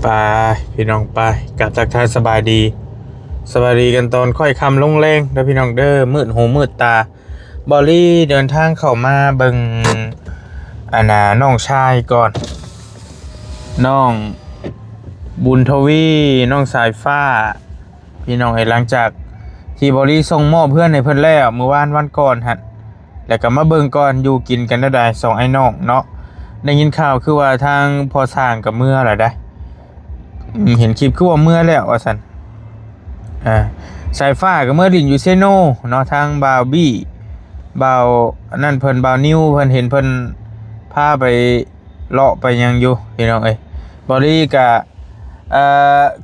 ไปพี่น้องไปกับทักทายสบายดีกันตอนค่อยคำลงแรงแล้วพี่น้องเด้อมืดหูมืดตาบอลลี่เดินทางเข้ามาเบิ่งน้องชายก่อนน้องบุญทวีน้องสายฟ้าพี่น้องหลังจากที่บอลลี่ส่งมอบเพื่อนในเพื่อนแล้วเมื่อวันก่อนฮะแล้วก็มาเบิ่งก่อนอยู่กินกันได้สองไอ้น้องเนาะได้ยินข่าวคือว่าทางพอสร้างกับเมื่อไหร่ได้เห็นคลิปคือว่าเมื่อแล้วว่าสันสายฟ้ากับเมื่อดินอยู่เซโนเนาะทางบาวบี้บาวนั่นเพิ่นบาวนิวเพิ่นเห็นเพิ่นพาไปเลาะไปยังอยู่พี่น้องบอดี้กะ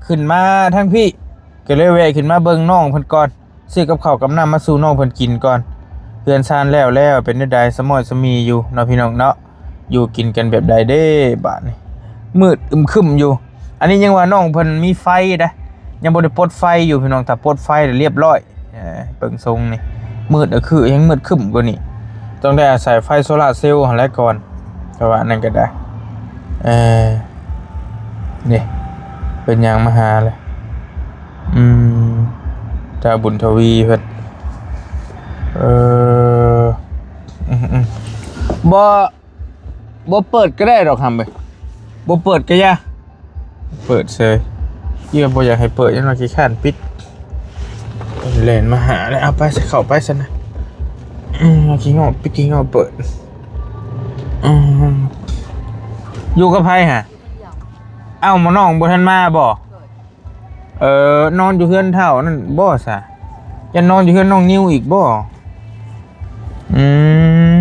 ขึ้นมาทั้งพี่ก็เลยแวะขึ้นมาเบิ่งน้องเพิ่นก่อนซื้อกับข้าวกับน้ำมาสู่น้องเพิ่นกินก่อนเพื่อนซานแล้วเป็นได้สมอยสมีอยู่เนาะพี่น้องเนาะอยู่กินกันแบบใดเด้บาดนี้มืดอึมครึมอยู่อันนี้ยังว่าน้องเพิ่นมีไฟนะยังบ่ได้ปลดไฟอยู่พี่น้องถ้าปลดไฟเรียบร้อยเบิ่งทรงนี่มืดคือยังมืดครึมกว่านี้ต้องได้อาศัยไฟโซล่าร์เซลล์หั่นแหละก่อนก็ว่านั่นก็ได้นี่เป็นหยังมาหาเลยตาบุญทวีเพิ่นบ่เปิดก็ได้ดอกคำไปบ่เปิดก็ย่าเปิดเฉยเยี่ยมบ่อยากให้เปิดยังไงขี้ข้านปิดเล่นมาหาเลยเอาไปเข้าไปซะนะขี้งอปิดขี้งอเปิดอยู่กับไผฮะเอ้ามาน้องบ่ทันมาบ่นอนอยู่เฮือนเฒ่านั่นบ่ซะจะนอนอยู่เฮือนน้องนิวอีกบ่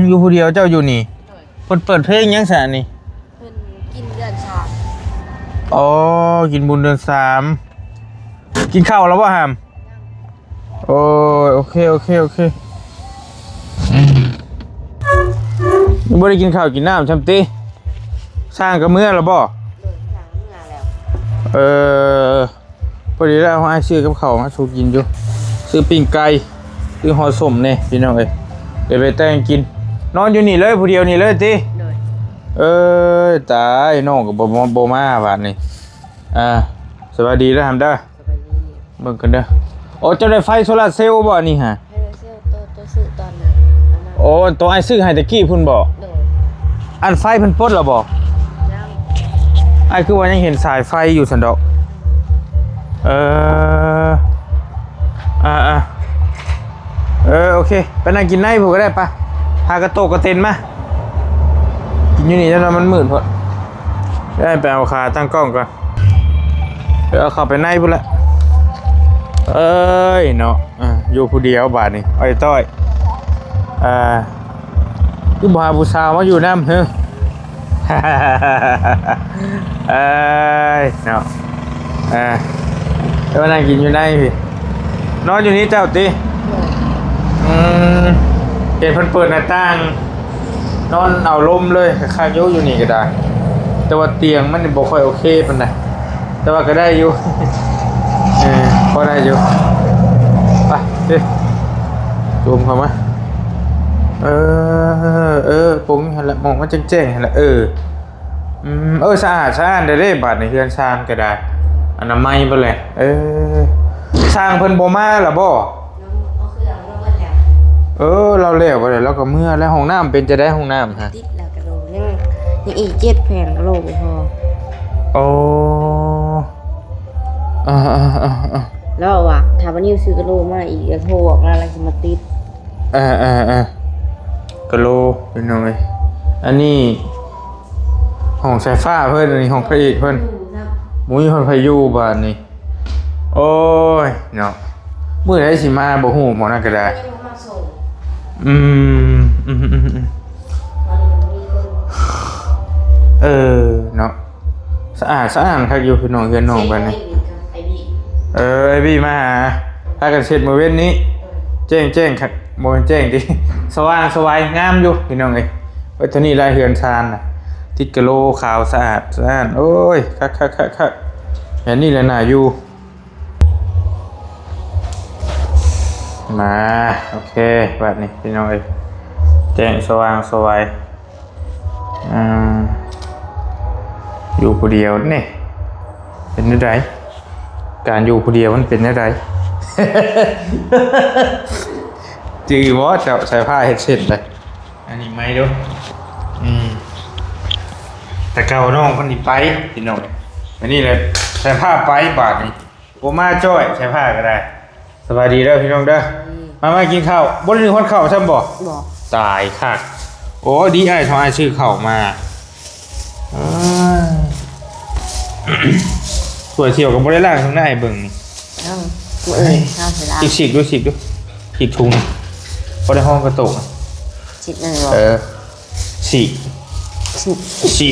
อยู่ผู้เดียวเจ้าอยู่นี่เปิดเพลงยังซะนี่เพิ่นกินเดือน3อ๋อกินบุญเดือน3กินข้าวแล้วบ่หามโอ้ยโอเคบ่ได้กินข้าวกินน้ำจำติสร้างกับเมื่อแล้วบ่พอดีแล้วให้ซื้อกับข้าวมาสู่กินอยู่ซื้อปิ้งไก่ซื้อห่อส้มนี่พี่น้องเดี๋ยวไปแต่งกินนอนอยู่นี่เลยผู้เดียวนี่เลยติตายน้องก็บ่มาบาดนี้สวัสดีแล้วหำเด้อเบิ่งกันเด้อโอ้เจ้าได้ไฟโซล่าร์เซลล์บ่นี่ฮะเซลล์ตัวซื้อตอนนั้นโอ้ตัวไอ้ซื้อให้ตะกี้พุ่นบ่อันไฟเพิ่นปลดแล้วบ่ยังไอ้คือว่ายังเห็นสายไฟอยู่ซั่นดอกโอเคไปนั่งกินในพวกก็ได้ปะหากระโตกกระเต็นมากินอยู่นี่จนมันมืดพอได้ไปเอาขาตั้งกล้องก่อนเอาเข้าไปในพุ่นละเนาะอยู่ผู้เดียวบาดนี่อ้อยต้อยอยู่บ่หาผู้สาวมาอยู่นำเนาะแล้วนั่งกินอยู่ในพี่นอนอยู่นี่เจ้าติเห็นเพิ่นเปิดหน้าต่างนอนเอาลมเลยข้างๆอยู่นี่ก็ได้แต่ว่าเตียงมันบ่ค่อยโอเคปานใดแต่ว่าก็ได้อยู่พอได้อยู่ไปดิจูมเข้ามาผมหั่นละมองมันแจ้งๆหั่นละสะอาดได้บาดในเฮือนชานก็ได้อนามัยบ่แหละสร้างเพิ่นบ่มาล่ะบ่เราเลี้ยวไปเลยแล้วก็เมื่อแล้วห้องน้ำเป็นจะได้ห้องน้ำฮะติดแล้วกระโหลกยังอีก7แผ่นกระโหลกพอโอ้แล้วว่ะถ้าวันนี้ซื้อกระโหลกมาอีกจะโทรบอกแล้วจะมาติดกระโหลกเป็นยังไงอันนี้ห้องสายฟ้าเพิ่นอันนี้ห้องพระเอกเพิ่นมุ้ยคนพายุบ้านนี่โอ้ยเนาะมื้อใดสิมาบ่ฮู้หมอนั่นก็ได้เนาะสะอาดครับอยู่พี่น้องเฮือนน้องบ้านนี่ไอ้บี้มาหาพากันเสร็จมื้อเว้นนี้แจ้งครับบ่แม่นแจ้งติสว่างสวยงามอยู่พี่น้องเอ้ยไว้เท่านี้ลายเฮือนชานน่ะติดกะโลขาวสะอาดโอ้ยคักแบบนี้แหละน่าอยู่มาโอเคแบบนี้พี่น้องแจ้งสว่างสวยอยู่ผู้เดียวนี่ เป็นได้ไรการอยู่คนเดียวมันเป็นได้ไร จือว่าจะใส่ผ้าเห็ดเสร็จเลยอันนี้ไม่ดูแต่เก่าน้องคนนี้ไปพี่น้องอันนี้เลยใส่ผ้าไปบาทนี่โอมาจ้อยใส่ผ้าก็ได้สบายดีเด้อพี่น้องเด้อมากินข้าวบนหนึ่งคนข้าวใช่บ่ บอก ตายค่ะโอ้ดีไอ้ทองไอ้ชื่อข้าวมาสวยเที่ยวกับบริล่างข้างหน้าไอ้เบิ่งนี่ ต้องมืออื่นข้าวเสร็จแล้ว ฉีกดูฉีกทุงพอได้ห้องกระโตก จิตหนึ่งบอก ฉี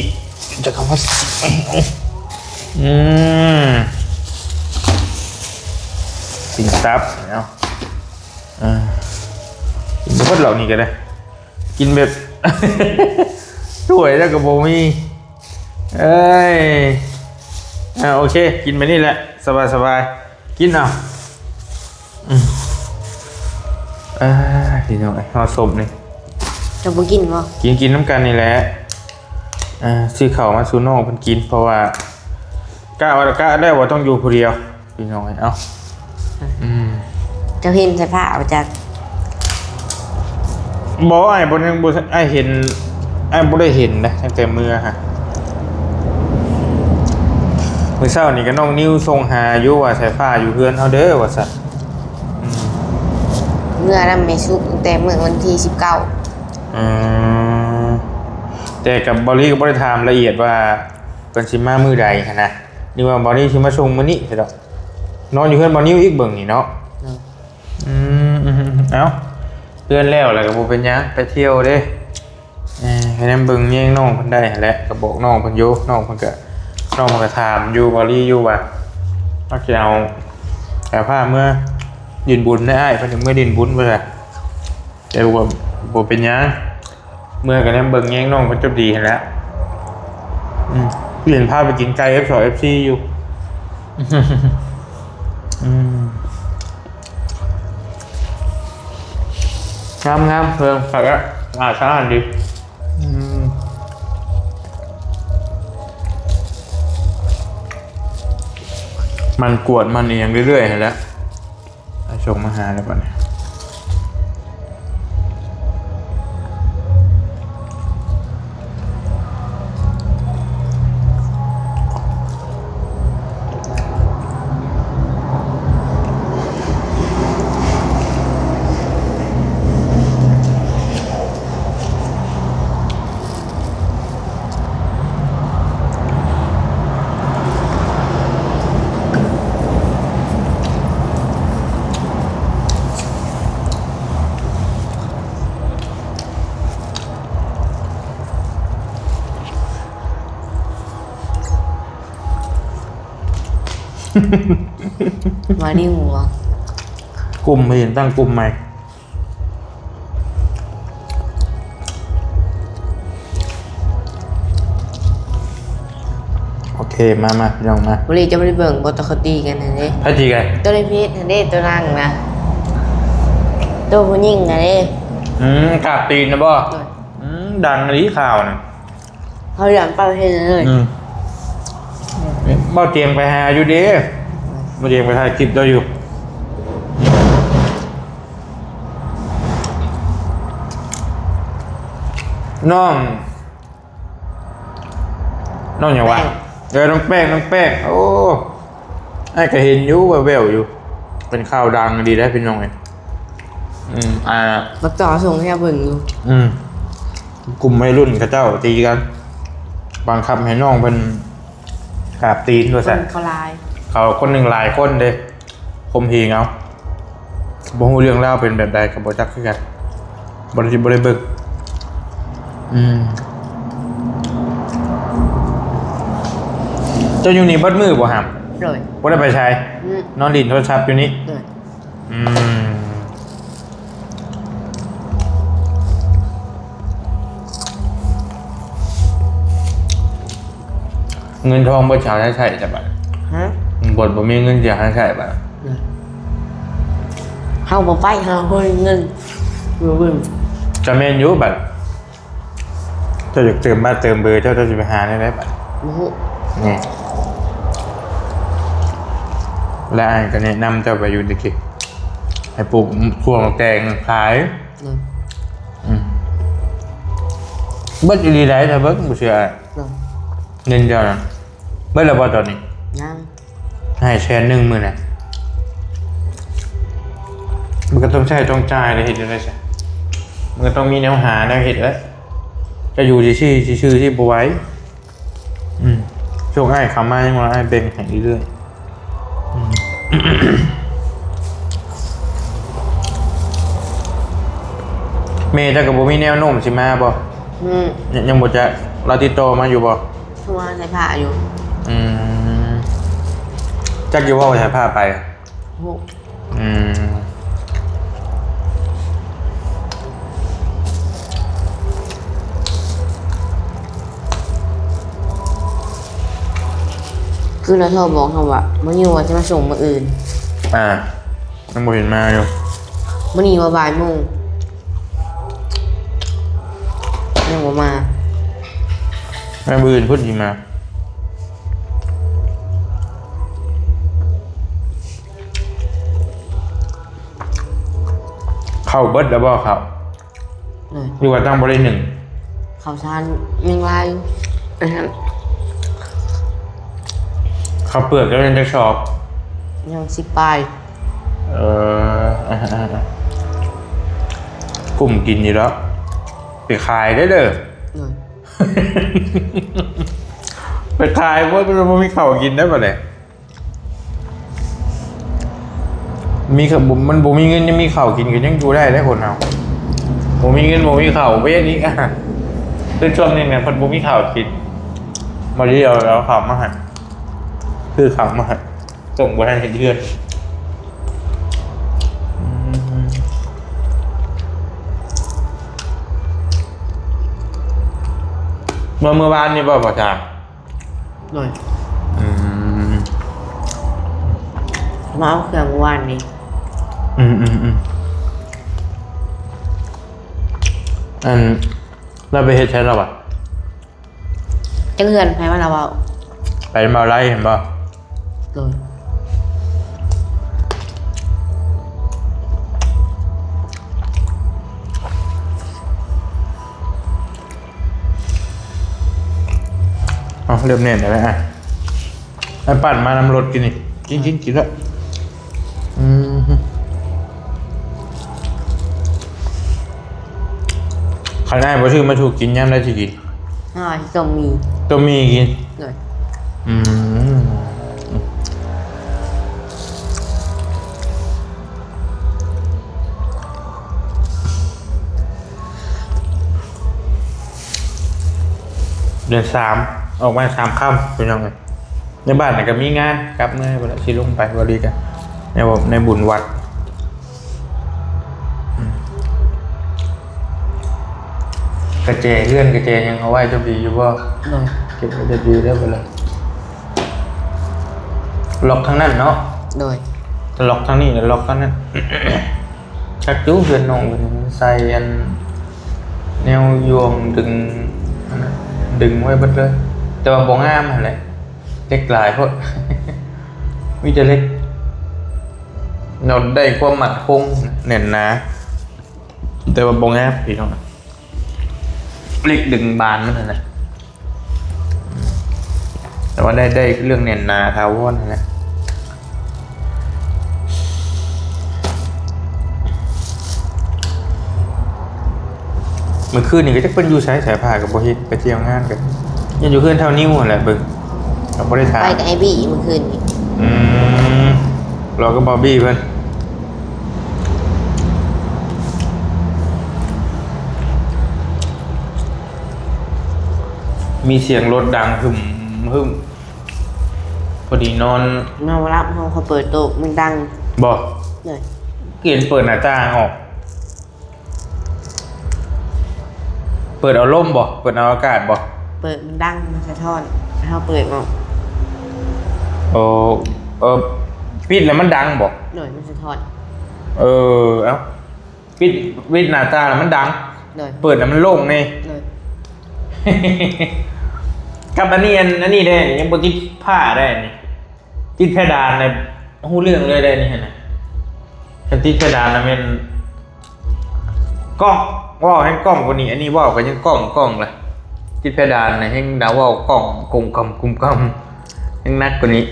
กจะคำว่าฉีกไหมสิงซับเนาะกินพวกเหล่านี้ก็ได้กินแบบ สวยแล้วกับโบมี่เอ้ยโอเคกินไปนี่แหละสบายกินเอาพี่น้องห่อศพนี่ จะบ่กินบ่ กินน้ำกันนี่แหละซื้อข้าวมาซูโน่เพิ่นกินเพราะว่ากล้าได้ว่าต้องอยู่คนเดียวพี่น้องเอาจะเห็นใส่ผ้าเอาจาก บอกไอ้บนยังบนไอ้เห็นไอ้บ่ได้เห็นนะตั้งแต่มือฮะมื้อเช้านี่ก็น้องนิ้วส่งหาอยู่ว่าสายฟ้าอยู่เฮือนเฮาเด้อว่าซั่น เมื่อนั้นไม่สุกแต่เมื่อวันที่19แต่กับบอลลี่ก็บ่ได้ถามละเอียดว่าเป็นสิมามื้อใดหันนะนี่ว่าบอลลี่สิมาส่งมื้อนี้ใช่ดอกนอนอยู่เฮือนบอลนิ้วอีกเบิ่งนี่เนาะเอ้าเพื่อนแล้วแหละก็บ่เป็นหยังไปเที่ยวเด้ให้นำเบิ่งแย่งน้องเพิ่นได้หั่นแหละก็บอกน้องเพิ่นอยู่น้องเพิ่นก็ถามอยู่บอลลี่อยู่ว่าสิเอาแต่ผ้าเมื่อดินบุญได้อ้ายเพิ่นเมื่อดินบุญบ่ล่ะแต่ว่าบ่เป็นหยังเมื่อกันนั้นเบิ่งแย่งน้องเพิ่นจบดีหั่นแหละเปลี่ยนภาพไปกินไก่ F2 FC อยู่งามเพิ่งฝากอะสะอาดดีมันกวดมันเองเรื่อยๆแล้วชงมาหาแล้วป่ะเนี่ยมาดิหัว กลุ่มไม่เห็นตั้งกลุ่มใหม่โอเคมาลองมา บุรีจะไม่ได้เบิ่งบทเขาตีกันนะเด้ พัจีกัน ตัวในพีชนะเด้ตัวนั่งนะตัวผู้หญิงนะเด้ กาบตีนนะบ่ดังนี้ข่าวนะ เขาหลังเป่าเห็นเลย บ่เตรียมไปหาอยู่เด้บ่เตรียมไปถ่ายคลิปเราอยู่น้องอย่างวะน้องแป้งโอ้ไอ้ก็เห็นอยู่แววๆอยู่เป็นข่าวดังดีได้พี่น้องไงบักต่อส่งให้เบิ่งอยู่ กลุ่มวัยรุ่นเขาเจ้าตีกันบังคับให้น้องเป็นกราบตีนด้วยสิ เขาลาย เขาคนหนึ่งหลายคนเด้คมเหงเอาบ่ฮู้เรื่องเล่าเป็นแบบใดกับบ่จักคือกันบ่ได้เบิ่งเจ้าอยู่นี่เบิดมือบ่หำเลยบ่ได้ไปใช้นอนดินโทรศัพท์อยู่นี่เลยเงินทองบ่เช้าใช้จ้ะบัดบ่มีเงินจะใช้บัดเฮาบ่ไปเฮาเฮ้ยเงินเบิ่ง จะแม่นอยู่บัดเจ้าอยากเติมบ้านเติมเบอร์เจ้าจะไปหาได้ไหมบัดบ่ฮู้นี่ และอันก็แนะนำเจ้าไปอยู่ตะกี้ให้ปลูกพวงแตงขาย เลย เบิดอีหลีได้ถ้าเบิดบ่เชื่อ เลย เงินเจ้าน่ะเบิดแล้วบ่ตอนนี้ ยัง ให้แชร์1มื้อน่ะมันก็ต้องใช้ต้องจ่ายเลยเฮ็ดจังได๋ซะมันก็ต้องมีแนวหาแนวเฮ็ดแล้วจะอยู่ซื่อๆซื่อๆที่บ่ไหวช่วงอ้ายเข้ามายังว่าอ้ายแบ่งให้เรื่อยๆเมย์จะกับบ่มีแนวโน้มสิมาบ่ยังบ่จะเราติดต่อมาอยู่บ่ ช่วงใส่ผ้าอยู่ จักอยู่ว่าใช้ผ้าไป โห คือเราโทรบอกเขาว่ามื่อนี้ว่าจะมาส่งมื้ออื่น ยังบ่เห็นมาอยู่ มื่อนี้ว่าบ่ายโมงยังบ่มา แม่มื้ออื่นพุ่นสิมาเข้าเบิดแล้วบ่ครับ เลย อยู่ว่าตั้งบ่ได้หนึ่ง ข่าวสารยังลายอยู่นะครับ ข้าวเปลือกแล้วยังจะชอบ ยังสิปลาย กลุ่มกินอยู่แล้วไปขายได้เด้อ เลย ไปขายเพราะมันมีข้าวกินได้ป่ะเนี่ยมีข้าวมันบ่มีเงินยังมีข้าวกินก็ยังอยู่ได้ได้คนเอาบ่มีเงินบ่มีข้าวเว้ยนี่คือช่วงนี้เนี่ยคนบ่มีข้าวกินมาเรียวแล้วข้าวมาให้คือข้าวมาให้ส่งบ่ทันเห็นเดือนเมื่อวานนี่บ่พ่อจ๋า เลยมาเอาเครื่องวานนี่ เราไปเฮ็ดใช้เราอ่ะ จะเงินไผว่าเราเอา ไปมาไล่เห็นป่ะ เลย อ๋อเริ่มเน่นได้ไหมไอ้ปั่นมานำรถกินนี่กินแล้วขันได้พอชื่อมาถูกกินย่ำได้ที่กิน ต้องมี ตัวมีกิน เลย เดือน3ออกมา3 ค่ำเป็นยังไงในบ้านก็มีงานกลับเมื่อวันชิลงไปบริกันในบุญวัดกระเจเลื่อนกระเจยังเอาไว้จะดีอยู่ว่า เลย เก็บไว้จะดีได้ไปเลยล็อกทั้งนั้นเนาะ เลย ล็อกทั้งนี้ล็อกทั้งนั้น ชักจู้เพื่อนน้องใส่อันแนวยวงดึงไว้เบิดเลยแต่ว่าบ่งามหั่นแหละเล็กหลายพด มีแต่เล็กเราได้ความหมัดคงแน่นหนาแต่ว่าบ่งามพี่น้องเล็กดึงบานมันนั่นแหละแต่ว่าได้เรื่องแน่นหนาทาวอนนั่นแหละเมื่อคืนนี่ก็จะเป็นอยู่สายผ้ากับโบฮิตไปเที่ยวงานกันยังอยู่คืนเท่านิ้วแหละเบิ่งเราไม่ได้ถาม ไปกับไอ้บี้เมื่อคืนนี้ เราก็บอบบี้เพื่อนมีเสียงรถดังหึมพอดีนอน มารับห้องเขาเปิดโต๊ะมันดัง บอก เลย เกียนเปิดหน้าต่างออก เปิดเอาล่มบ่เปิดเอาอากาศบ่ เปิดมันดังมันสะท้อนเขาเปิดออก โอ้ปิดแล้วมันดังบ่ หน่อยมันสะท้อน เอ้าปิดหน้าต่างแล้วมันดัง เลย เปิดแล้วมันโล่งนี่ เลย กับอันนี้ได้ยังบนติดผ้าได้นี่ติดเพดานใน หูเรื่องเลยได้นี่เห็นไหมคันติดเพดานนะเป็นกล้องว่าวให้กล้องกว่านี้อันนี้ว่าวก็ยังกล้องเลยติดเพดานนะให้ดาวว่าวกล้องกุมกำยังนักกว่านี้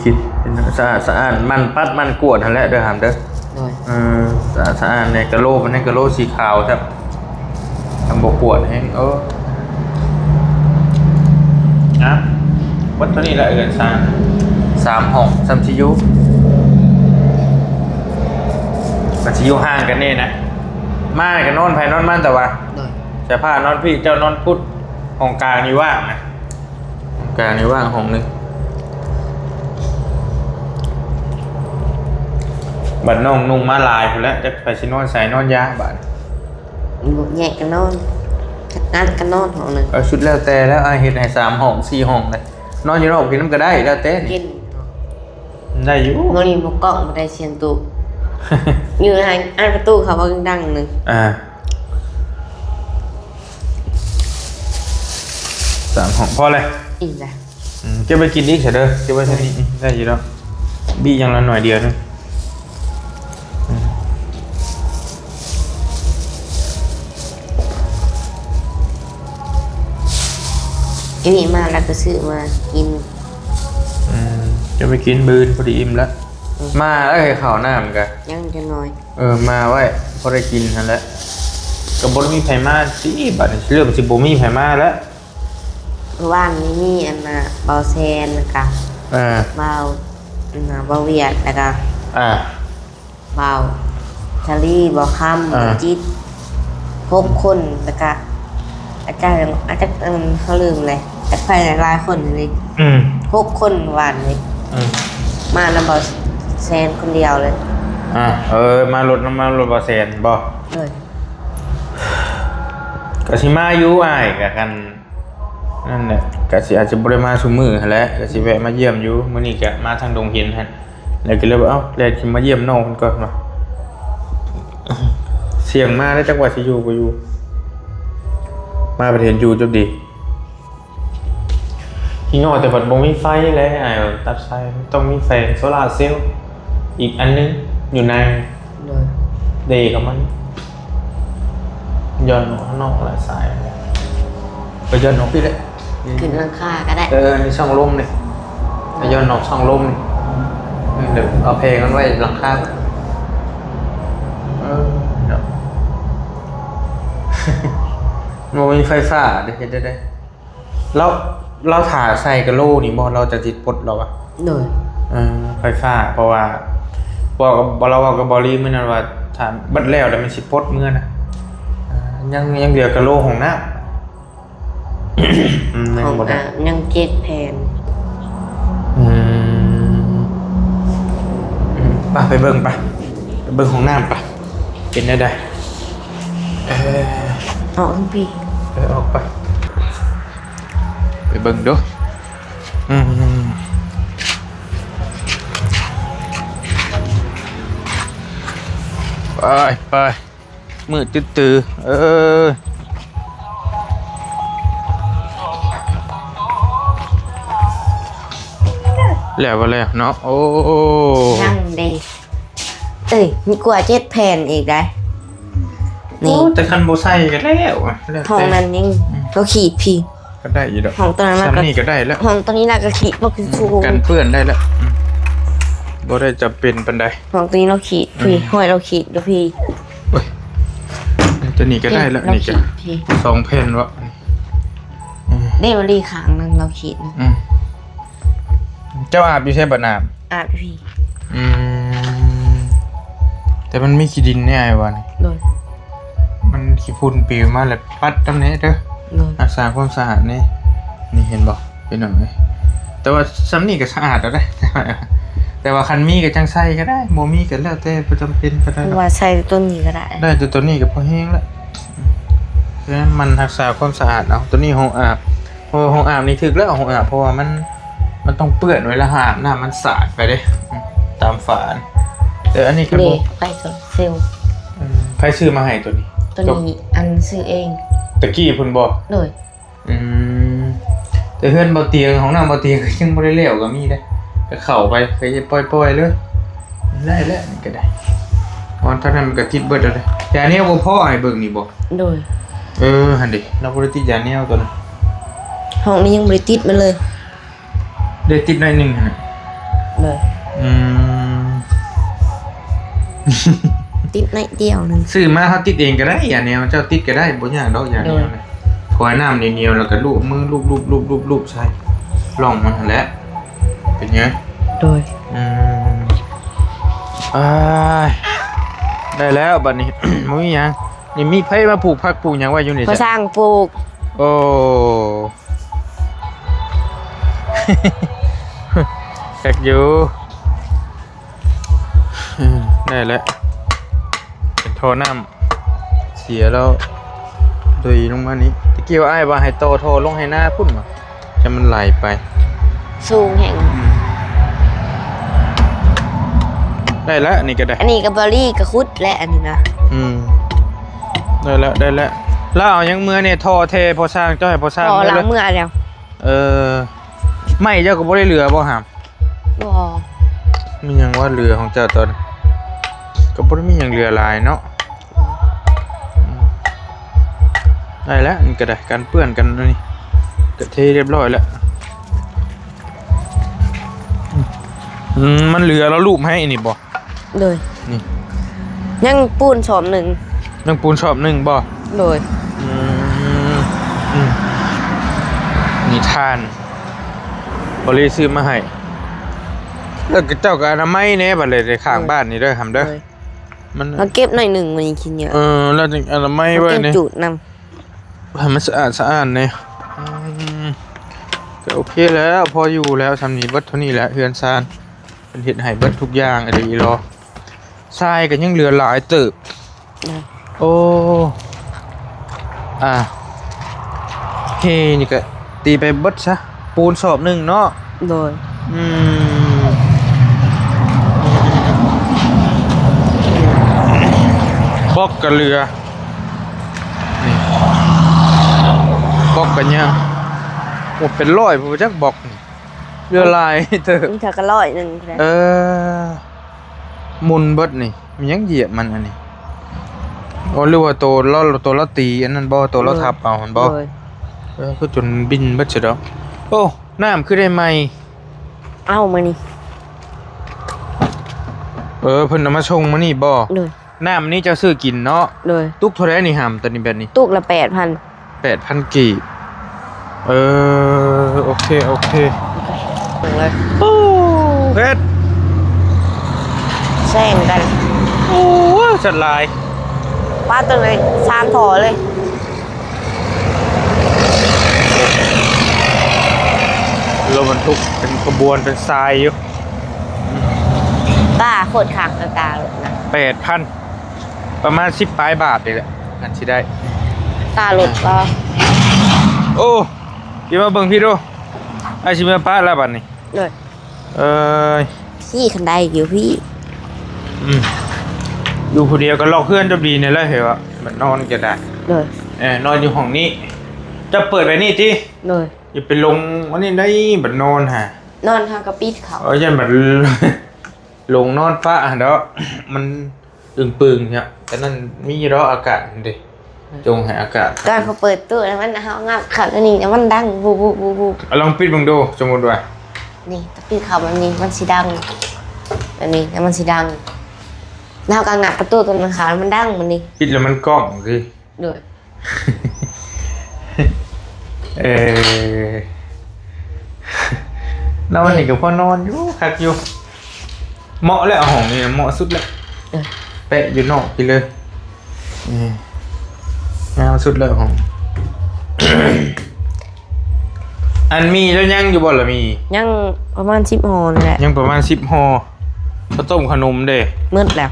คิดเป็นสะอาดมันปัดมันกวดนั่นแหละเด้อหามเด้อสะอาดในกระโหลกมันในกระโหลกสีขาวครับทำบกกวดให้นะวัดเท่านี้แหละเอิน3 ห้อง3ชิยุมันชิยุห่างกันนี่นะมากันนอนภายนอนมันแต่ว่าแต่ผ้านอนพี่เจ้านอนพุทธห้องกลางนี่ว่างนะห้องกลางนี่ว่างห้องนึงบัดน้องนุ่งมาลายไปแล้วจะไปชินอนใส่นอนยาบัดบุกแยกกันนอนนั่นกันนอนห้องนึงชุดแล้วแต่แล้วเห็นให้3 ห้อง4 ห้องเลยนอนอยู่นอกกินน้ำก็ได้แล้วแต่กินได้อยู่มันมีบุกกล้องมาได้เสียงตู้อยู่ในอันประตูเขาว่าดังนึง3 ห้องพอเลยอีกแล้วเก็บไปกินอีกเฉยเด้อเก็บไว้แค่นี้ได้อยู่แล้วบี้ยังละหน่อยเดียวนึงอันนี้มาแล้วก็ซื้อมากินจะไปกินบืนพอดีอิ่มแล้วมาแล้วให้ข่าวหน้าเหมือนกันยังจะน้อยมาไว้พอได้กินนั่นแหละกับบนมีไผ่มาสิบัดนี้เริ่มสิบ่มีไผ่มาแล้วว่านนี้มีอันน่ะเบาแซนนะคะเบาเบาเวียดแล้วก็เบาชาลีเบาค่ำจิต6 คนแล้วก็อาจารย์เขาลืมเลยแต่ใครหลายคนเลย6 คนหวานเลยมาแล้วเบาแซนคนเดียวเลยมารถเบาแซนบ่ก็สิมาอยู่อ้ายกันนั่นแหละก็สิอาจจะบ่ได้มาซุมื้อหั่นแหละก็สิแวะมาเยี่ยมอยู่มื้อนี้ก็มาทางดงเห็นหั่นแล้วก็เลยว่าแล้วสิมาเยี่ยมน้องเพิ่นก่อนเนาะเสียงมาแล้วจักว่าสิอยู่บ่อยู่มาประเทศอยู่จบดีที่งอแต่บัดบ่มีไฟเลยตัดไฟต้องมีแสงโซลาร์เซลล์อีกอันนึงอยู่ในเดกับมันย้อนออกข้างนอกหลายสายไปย้อนออกพี่เลยขึ้นหลังคาก็ได้นี่ช่องลมนี่ไปย้อนออกช่องลมนี่เดี๋ยวเอาเพลงกันไว้หลังคาเดี๋ยวมันมีไฟฟ้าเดี๋ยวเห็นได้แล้วเราถ่าใส่กระโหลกนี่บ่เราจะจิตปลดเราอะไฟฟ้าเพราะว่าเราบอกกับบอลลี่เมื่อนั้นว่าถามบัดแล้วแต่มันสิปลดเมื่อนะยังเหลือกระโหลกของน้ำของยัง7 แผ่นไปเบิ่งของน้ำเป็นได้ออกทั้งปีออกไปเบิ่งดูไปมืดตื้อแล้วว่าแล้วเนาะโอ้นั่งดีมีกว่า7 แผ่นอีกได้นี่แต่คันโบไซกันแล้วห้องนั้นยังก็ขีดพี่ก็ได้อยู่ดอกห้องตอนนั้นก็ได้แล้วห้องตอนนี้เราก็ขีดก็คือชูกันเปื้อนได้แล้วบ่ได้จะเป็นปันใดห้องตอนนี้เราขีดพี่ห้อยเราขีดดูพี่จะนี่ก็ได้แล้วนี่จ้ะ2 แผ่นวะเดวลีขางนึงเราขีดนะเจ้าอาบอยู่ใช่บ่น้ำอาบพี่แต่มันไม่ขี้ดินเนี่ยไอ้วะนี่มันขี้ฝุ่นปิวมาแล้วปัดตำแหน่เด้อรักษาความสะอาดนี่เห็นบ่เป็นหน่อยแต่ว่าซ้ำนี่ก็สะอาดแล้วได้แต่ว่าคันมีก็จังใส่ก็ได้โมมีก็แล้วแต่ประจำเป็นก็ได้ว่าใส่ต้นนี้ก็ได้ตัวนี้ก็พอแห้งแล้วเพราะฉะนั้นมันรักษาความสะอาดเอาตัวนี้ห้องอาบห้องอาบนี่ถึกแล้วห้องอาบเพราะว่ามันต้องเปื้อนเวลาอาบน้ำมันสาดไปเด้ตามฝาแต่อันนี้ก็ไปโซลาร์เซลล์ ไผซื้อมาให้ตัวนี้ ตัวนี้อันซื้อเอง ตะกี้เพิ่นบ่ โดย อืมแต่เพื่อนบ่เตียงของนางบ่เตียงก็ยังบ่ได้แล้วก็มีเด้ก็เข้าไปก็จะปล่อยๆเลยได้แล้วนี่ก็ได้ตอนเท่านั้นมันก็ติดเบิดแล้วเด้ยาแนวบ่พอให้เบิ่งนี่บ่ โดย หั่นดิเราบ่ได้ติดยาแนวตัวนั้น ห้องนี้ยังบริติดมาเลย ได้ติดหน่อยหนึงหั่นน่ะ เลย อืม ติดในเดียวหนึง ซื้อมาเฮาติดเองก็ได้ยาแนวเจ้าติดก็ได้บ่ยากดอกยาแนวนะขอให้น้ำเหนียวๆแล้วก็ลูบมือลูบใส่ร่องมันหั่นแหละเป็นไง โดย อ้ายได้แล้วบัดนี้ มึงมีหยังนี่มีไผมาปลูกผักปลูกหยังไว้อยู่นี่ พอส จ้ะ ร้างปลูก โอ้ แขกอยู่ได้แล้วเป็นท่อน้ำเสียแล้วดุยลงมานี้ตะกี้ว่าอ้ายว่าให้โตท่อลงให้หน้าพุ่นมาจะมันไหลไป สูงแห่ง ได้แล้วอันนี้ก็ได้ อันนี้กับบอรี่กับคุดและอันนี้นะ ได้แล้วแล้วเอายังเมื่อเนี่ยทอเทพอสร้างเจ้าให้พอสร้าง พอหลัง เลย เมื่อแล้ว ไม่เจ้าก็บ่ได้เหลือบ่หาม บอ มีหยังว่าเหลือของเจ้าตอนก็บ่ได้มีหยังเหลือหลายเนาะได้แล้วนี่ก็ได้การเปื้อนกันนี่ก็เทเรียบร้อยแล้วมันเหลือแล้วรูปให้นี่บ่ เลย นี่ ยังปูนชอมหนึ่ง ยังปูนชอบหนึ่งบ่ เลย นี่ทานบริซื้อมาให้แล้วก็เจ้าก็อนามัยแน่บัดเลยในข้างบ้านนี่เด้อทำเด้อ เลย มัน มาเก็บหน่อยหนึ่งมันยังกินเยอะ แล้วจึงอนามัย มา ไว้ เก็บ เนี่ย จุดน ให้มันสะอาดเนี่ยก็โอเคแล้วพออยู่แล้วทำนี่เบิดเท่านี้แหละเฮือนซานเป็นเฮ็ดให้เบิดทุกอย่างอะไรอีรอทรายก็ยังเหลือหลายเติบ ำเลย โอ้เฮนี่ก็ตีไปเบิดซะปูนสอบหนึ่งเนาะ โดย บล็อกกับเรือนี่บล็อกกันยังโอ้เป็นร้อยผมจักบล็อกนี่เรือลายเถอะ นี่เธอก็ร้อยหนึ่งนะ มุนเบิดนี่มียังเหยียบมันอันนี้โอ้เรียกว่าตัวละตีอันนั้นบ่ตัวละทับเอามันบ่ โดย คือจนบินเบิดเสียดอกโอ้น้ำคือได้ไหม เอามานี่ เพิ่นเอามาชงมานี่บ่ โดย น้ำนี้เจ้าซื้อกินเนาะ โดย ตุกเท่าไรนี่หามตอนนี้แบบนี้ ตุกละ8,000 8,000 กีบโอเค ถึงเลย โอ้เพชร แซงกัน โอ้จัดลาย ป้าตึงเลย3ถอเลย รถบรรทุกเป็นขบวนเป็นทรายอยู่ ตาโคตรขางตาเลยนะ 8,000 ประมาณ10ปลายบาทนี่แหละนั่นสิได้ ตาหลุดก็ โอ้ยมาเบิ่งพี่ดูไอ้ชิมาป้าแล้วบัดนี้ เลย พี่คันใดอยู่พี่ อยู่ผู้เดียวก็ล็อกเพื่อนจะดีเนี่ยแหละเหรอมันนอนก็ได้ เลย นอนอยู่ห้องนี้ จะเปิดไปนี่จี เลย อย่าไปลงวันนี้ได้บัดนอนฮะ นอนทางกระปิดเขา ยันบัด ลงนอนฟ้าเด้อมันอึงปึงเนี่ยแต่นั่นมีรออากาศดิจงให้อากาศ ตอนเขาเปิดตู้แล้วมันเฮางับขับแล้วนี่แล้วมันดังบูบูบูบู ลองปิดบังดูสมมติว่า นี่ตะปิดเขามันนี่มันสีดังอันนี้แล้วมันสีดังแล้วการงับประตูตัวมันขาวมันดังมันนี่ ปิดแล้วมันกล้องสิ เลย แล้ววันนี้ก็พอนอนอยู่คักอยู่เหมาะแล้วห้องนี้เหมาะสุดแล้วแปะอยู่นอกไปเลยงามสุดเลยห้อง อันมีแล้วยังอยู่บ่ล่ะมี ยังประมาณ10ห่อนี่แหละ ยังประมาณ10ห่อข้าวต้มขนมเด้ มืดแล้ว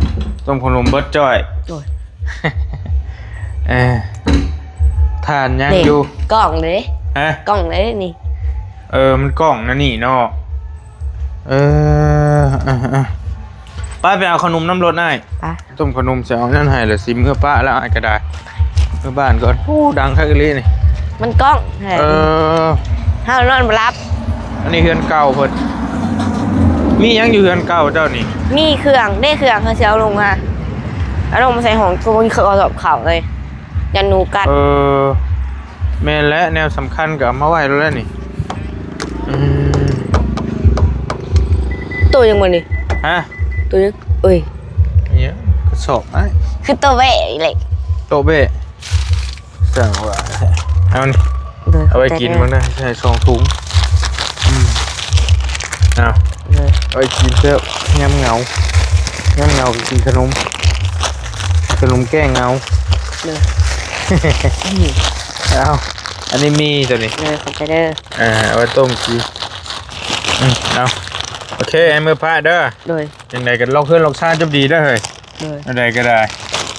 ต้มขนมเบิดจ้อย โอ้ย ทานยัง เด็ก อยู่ กล่องเลย ฮะ กล่องเลยนี่ มันกล้องนะนี่เนาะ ป้าไปเอาขนมน้ำรถให้ ไป ต้มขนมจะเอานั่นให้เลยสิเมื่อป้าแล้วไอ้ก็ได้เมื่อบ้านก่อนโอ้ดังคักเลยนี่ มันกล้องแท้ ห้าวนอนบ่รับ อันนี้เฮือนเก่าเพิ่นมียังอยู่เฮือนเก่าเจ้านี่ มีเครื่องได้เครื่องเขาสิเอาลงมาแล้วลงมาใส่ของตัวนี้เขาเอากับเขาเลยยันหนูกัด แม่นและแนวสำคัญกับมาไว้แล้วนี่ม ตัวยังมันนี่ ฮะ ตัวยังเอ้ย เนี่ยกระสอบไอ้ คือตัวแหวะเลย โตเบ้สั่งว่าเอานี่เอาไว้กินมั้งนะใช่2 ถุงเอา เลย เอาไว้กินเถอะยำเหงกินขนมแก้เหงา เลย เอาอันนี้มีตัวนี้ เลยขอบใจเด้อ เอาไว้ต้มกินเอาโอเคไอ้มือพระเด้อ เลย ยังไงกันล็อกเพื่อนล็อกชาติจบดีได้อเฮ้ย เลย อะไรก็ได้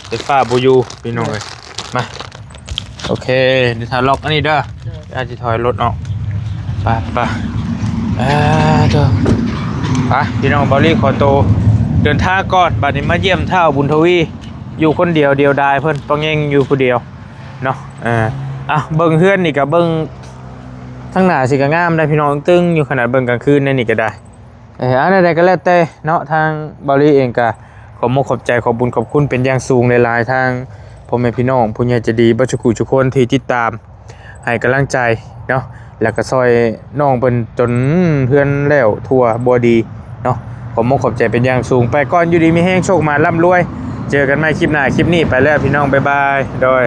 เดี๋ยวฝ้าบูยูพี่น้องเลยมาโอเคเดี๋ยวถ้าล็อกอันนี้เด้ออาจจะถอยรถออกไปเด้อไปพี่น้องบอลลี่ขอโตวเดินทางก่อนบัดนี้มาเยี่ยมเท่าบุญทวีอยู่คนเดียวดายเพิ่นต้องเองอยู่คนเดียวเนาะเบิ่งเฮือนนี่กับเบิ่งทั้งหน้าสิก็งามได้พี่น้องตึงอยู่ขนาดเบิ่งกลางคืนนี่ก็ได้อันใดก็แล้วแต่เนาะทางบอลลี่เองก็ขอบขอบใจขอบบุญขอบคุณเป็นอย่างสูงในหลายทางพ่อแม่พี่น้องผู้ใหญ่ใจดีบัจจุกุทุกคนที่ติดตามให้กำลังใจเนาะแล้วก็ซอยน้องเพิ่นจนเพื่อนแล้วทั่วบ่ดีเนาะขอบขอบใจเป็นอย่างสูงไปก่อนอยู่ดีมีแห้งโชคมาร่ำรวยเจอกันใหม่คลิปหน้าคลิปนี้ไปแล้วพี่น้องบ๊ายบายโดย